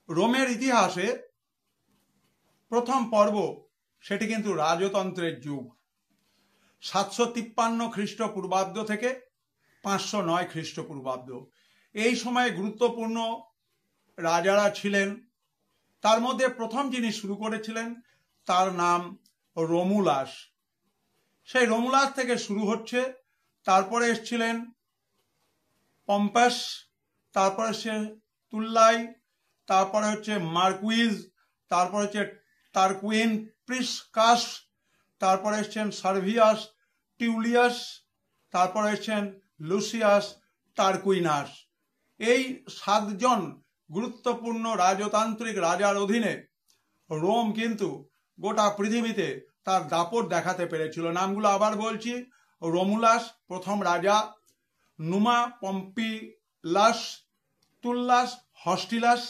রোমের ইতিহাসে প্রথম পর্ব সেটি কিন্তু রাজতন্ত্রের যুগ। 753 খ্রিস্টপূর্বাব্দ থেকে 509 খ্রিস্টপূর্বাব্দ, এই সময়ে গুরুত্বপূর্ণ রাজারা ছিলেন। তার মধ্যে প্রথম যিনি শুরু করেছিলেন তার নাম রোমুলাস। সেই রোমুলাস থেকে শুরু হচ্ছে। তারপরে এসেছিলেন পম্পাস, তারপরে সে তুল্লাই, তারপরে হচ্ছে মার্কুইজ, তারপরে হচ্ছে টারকুইন প্রিসকাস, তারপরে এসছেন সার্ভিয়াস টিউলিয়াস, তারপরে এসছেন লুসিয়াস টারকুইনাস। এই 7 জন গুরুত্বপূর্ণ রাজতান্ত্রিক রাজার অধীনে রোম কিন্তু গোটা পৃথিবীতে তার দাপট দেখাতে পেরেছিল। নামগুলো আবার বলছি: রোমুলাস প্রথম রাজা, নুমা পম্পিলাস, তুল্লাস হস্টিলাস,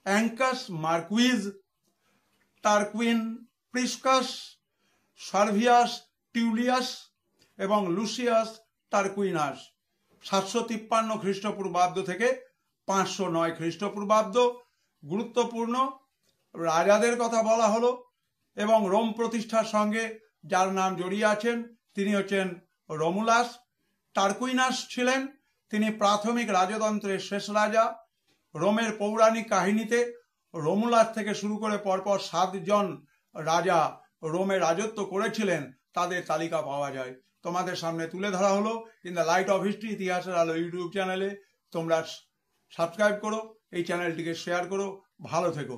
অ্যাঙ্কাস মার্কুইজ, টারকুইন প্রিসকাস, সার্ভিয়াস টিউলিয়াস এবং লুসিয়াস টারকুইনাস। 753 খ্রিস্টপূর্বাব্দ থেকে 509 খ্রিস্টপূর্বাব্দ গুরুত্বপূর্ণ রাজাদের কথা বলা হলো। এবং রোম প্রতিষ্ঠার সঙ্গে যার নাম জড়িয়ে আছেন তিনি হচ্ছেন রোমুলাস। টারকুইনাস ছিলেন তিনি প্রাথমিক রাজতন্ত্রের শেষ রাজা। রোমের পৌরাণিক কাহিনীতে রোমুলাস থেকে শুরু করে পরপর 7 জন রাজা রোমে রাজত্ব করেছিলেন, তাদের তালিকা পাওয়া যায়। তোমাদের সামনে তুলে ধরা হলো in the light off history, ইতিহাসের আলো ইউটিউব চ্যানেলে। তোমরা সাবস্ক্রাইব করো, এই চ্যানেলটিকে শেয়ার করো। ভালো থেকো।